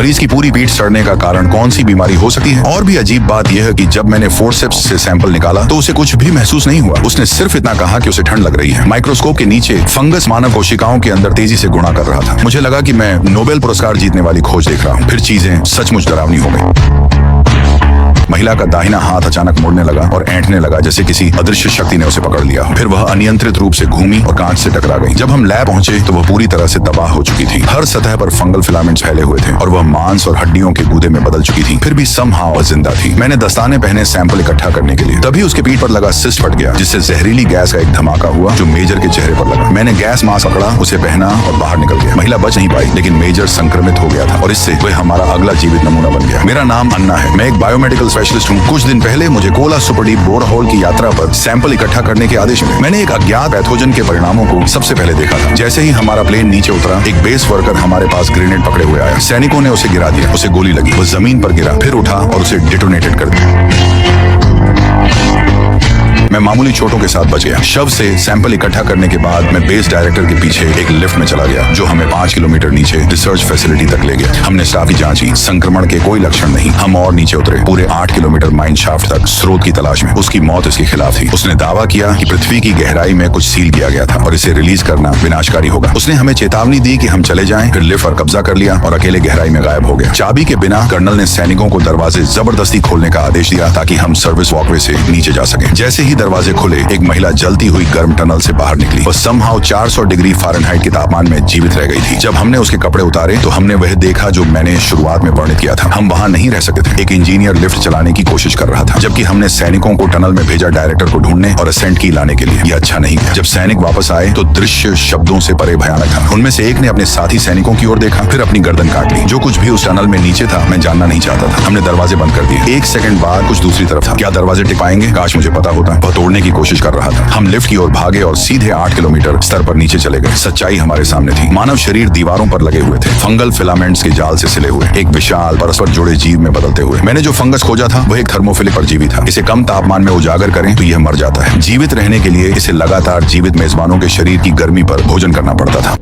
मरीज की पूरी पीठ सड़ने का कारण कौन सी बीमारी हो सकती है? और भी अजीब बात यह है कि जब मैंने फोर्सेप्स से सैंपल निकाला तो उसे कुछ भी महसूस नहीं हुआ। उसने सिर्फ इतना कहा कि उसे ठंड लग रही है। माइक्रोस्कोप के नीचे फंगस मानव कोशिकाओं के अंदर तेजी से गुणा कर रहा था। मुझे लगा कि मैं नोबेल पुरस्कार जीतने वाली खोज देख रहा हूँ। फिर चीजें सचमुच डरावनी हो गई। महिला का दाहिना हाथ अचानक मुड़ने लगा और ऐंठने लगा जैसे किसी अदृश्य शक्ति ने उसे पकड़ लिया। फिर वह अनियंत्रित रूप से घूमी और कांच से टकरा गई। जब हम लैब पहुंचे तो वह पूरी तरह से तबाह हो चुकी थी। हर सतह पर फंगल फिलामेंट्स फैले हुए थे और वह मांस और हड्डियों के गूदे में बदल चुकी थी। फिर भी समहाउ वह जिंदा थी। मैंने दस्ताने पहने सैंपल इकट्ठा करने के लिए। तभी उसके पीठ पर लगा सिस्ट फट गया, जिससे जहरीली गैस का एक धमाका हुआ जो मेजर के चेहरे पर लगा। मैंने गैस मास्क पकड़ा, उसे पहना और बाहर निकल गया। महिला बच नहीं पाई, लेकिन मेजर संक्रमित हो गया था और इससे वह हमारा अगला जीवित नमूना बन गया। मेरा नाम अन्ना है। मैं एक बायोमेडिकल स्पेशलिस्ट हूँ। कुछ दिन पहले मुझे कोला सुपर डीप बोरहोल की यात्रा पर सैंपल इकट्ठा करने के आदेश मिले। मैंने एक अज्ञात पैथोजन के परिणामों को सबसे पहले देखा था। जैसे ही हमारा प्लेन नीचे उतरा, एक बेस वर्कर हमारे पास ग्रेनेड पकड़े हुए आया। सैनिकों ने उसे गिरा दिया। उसे गोली लगी, वो जमीन पर गिरा, फिर उठा और उसे डिटोनेटेड कर दिया। मैं मामूली चोटों के साथ बच गया। शव से सैंपल इकट्ठा करने के बाद मैं बेस डायरेक्टर के पीछे एक लिफ्ट में चला गया, जो हमें 5 किलोमीटर नीचे रिसर्च फैसिलिटी तक ले गया। हमने स्टाफ की जांची, संक्रमण के कोई लक्षण नहीं। हम और नीचे उतरे, पूरे 8 किलोमीटर माइन शाफ्ट तक स्रोत की तलाश में। उसकी मौत इसके खिलाफ थी। उसने दावा किया कि पृथ्वी की गहराई में कुछ सील किया गया था और इसे रिलीज करना विनाशकारी होगा। उसने हमें चेतावनी दी कि हम चले जाएं, फिर लिफ्ट पर कब्जा कर लिया और अकेले गहराई में गायब हो गया। चाबी के बिना कर्नल ने सैनिकों को दरवाजे जबरदस्ती खोलने का आदेश दिया ताकि हम सर्विस वॉकवे से नीचे जा सकें। जैसे ही दरवाजे खुले, एक महिला जलती हुई गर्म टनल से बाहर निकली और समहाउ 400 डिग्री फ़ारेनहाइट के तापमान में जीवित रह गई थी। जब हमने उसके कपड़े उतारे तो हमने वह देखा जो मैंने शुरुआत में वर्णित किया था। हम वहां नहीं रह सकते थे। एक इंजीनियर लिफ्ट चलाने की कोशिश कर रहा था, जबकि हमने सैनिकों को टनल में भेजा डायरेक्टर को ढूंढने और असेंट की लाने के लिए। यह अच्छा नहीं था। जब सैनिक वापस आए तो दृश्य शब्दों से परे भयानक था। उनमें से एक ने अपने साथी सैनिकों की ओर देखा, फिर अपनी गर्दन काट ली। जो कुछ भी उस टनल में नीचे था, मैं जानना नहीं चाहता था। हमने दरवाजे बंद कर दिए। 1 सेकंड बाद कुछ दूसरी तरफ था। क्या दरवाजे टिक पाएंगे? काश मुझे पता होता। वह तोड़ने की कोशिश कर रहा था। हम लिफ्ट की ओर भागे और सीधे 8 किलोमीटर स्तर पर नीचे चले गए। सच्चाई हमारे सामने थी। मानव शरीर दीवारों पर लगे हुए थे, फंगल फिलामेंट्स के जाल से सिले हुए, एक विशाल परस्पर जुड़े जीव में बदलते हुए। मैंने जो फंगस खोजा था वह एक थर्मोफिलिक परजीवी था। इसे कम तापमान में उजागर करें तो यह मर जाता है। जीवित रहने के लिए इसे लगातार जीवित मेजबानों के शरीर की गर्मी पर भोजन करना पड़ता था।